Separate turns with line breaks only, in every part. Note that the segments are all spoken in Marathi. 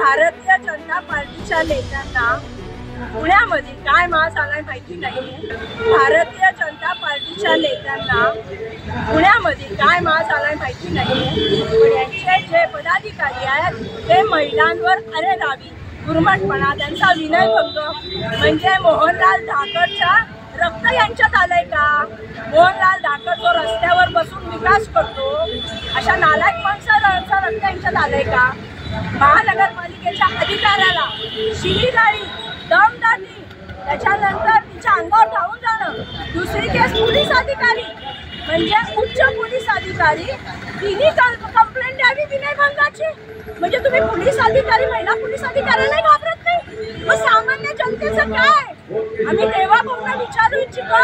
भारतीय जनता पार्टीच्या नेत्यांना पुण्यामध्ये काय मास आलाय माहिती नाहीये। भारतीय जनता पार्टीच्या नेत्यांना पुण्यामध्ये काय मास आलाय माहिती नाहीये। पण यांचे जे पदाधिकारी आहेत ते महिलांवर अरेरावी गुरमटपणा, त्यांचा विनयभंग म्हणजे मोहनलाल धाकडच्या रक्त यांच्यात आलंय का? मोहनलाल धाकड जो रस्त्यावर बसून विकास करतो अशा नालायक माणसाचा रक्त यांच्यात आलंय का? महानगरपालिकेच्या अधिकाऱ्याला शिवीगाळी, दमदाटी, त्याच्यानंतर तिच्या अंगावर धावून जाणं। दुसरी केस पोलीस अधिकारी म्हणजे उच्च पोलीस अधिकारी, तिने कंप्लेंट द्यावी विनयभंगाची। म्हणजे तुम्ही पोलीस अधिकारी, महिला पोलीस अधिकाऱ्याला घाबरत नाही, मग सामान्य जनतेचं काय? आम्ही देवाभाऊंना विचारू इच्छितो,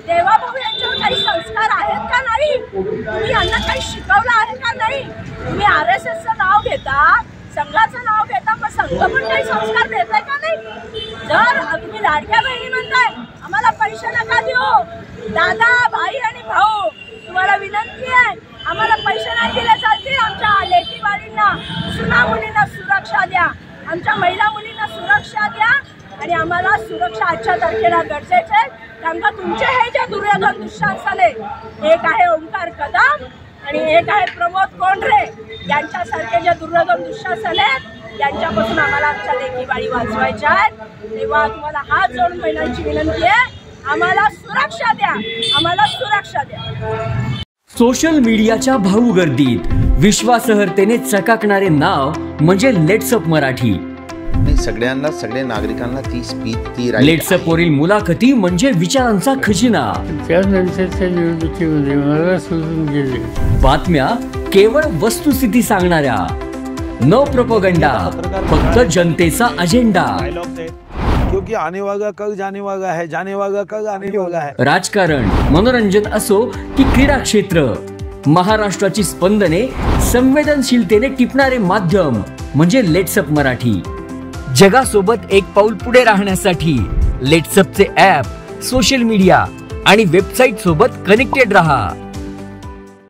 देवाभाऊ यांच्यावर काही संस्कार आहेत का नाही? तुम्ही यांना काही शिकवलं आहे का नाही? तुम्ही RSSचं नाव घेता, संघाचं नाव घेता, पण संघ पण काही संस्कार देताय का नाही? जर तुम्ही लाडक्या बहिणी म्हणताय आम्हाला पैसे नका देऊ, दादा, भाई आणि भाऊ तुम्हाला विनंती आहे, आम्हाला पैसे नाही दिले चालतील, आमच्या लेकी बाळींना, सुना मुलींना सुरक्षा द्या, आमच्या महिला मुलींना सुरक्षा द्या आणि आम्हाला सुरक्षा आजच्या तारखेला गरजेचे आहे। कारण का तुमचे हे जे दुर्योधन दुःशासले, एक आहे ओंकार कदम आणि एक आहे प्रमोद कोंढरे, यांच्यासारखे जे दुर्योधन दुःशासले यांच्यापासून आम्हाला आमच्या लेकी बाळी वाचवायच्या आहेत। तेव्हा तुम्हाला हात जोडून महिलांची विनंती आहे, आम्हाला सुरक्षा द्या, आम्हाला सुरक्षा द्या।
सोशल मीडियाच्या भाऊ गर्दीत विश्वासार्हतेने चकाकणारे नाव म्हणजे लेट्सअप मराठी।
सगळ्यांना, सगळ्या नागरिकांना ती स्पीच, ती
लेट्सअप वरील मुलाखती म्हणजे विचारांचा खजिना।
त्यानंतरच्या निवडणुकीमध्ये मला सोडून गेले।
बातम्या केवळ वस्तुस्थिती सांगणाऱ्या, न प्रोपगंडा, फक्त जनतेचा अजेंडा।
क्योंकि आने वाला कल जाने वाला है, जाने वाला कल आने वाला है।
राजकारण, मनोरंजन असो की क्रीडा क्षेत्र, महाराष्ट्राची स्पंदने संवेदनशीलतेने टिपणारे माध्यम म्हणजे लेट्सअप मराठी। जगासोबत एक पाऊल पुढे राहण्यासाठी लेट्सअपचे ॲप, सोशल मीडिया आणि वेबसाईट सोबत कनेक्टेड रहा।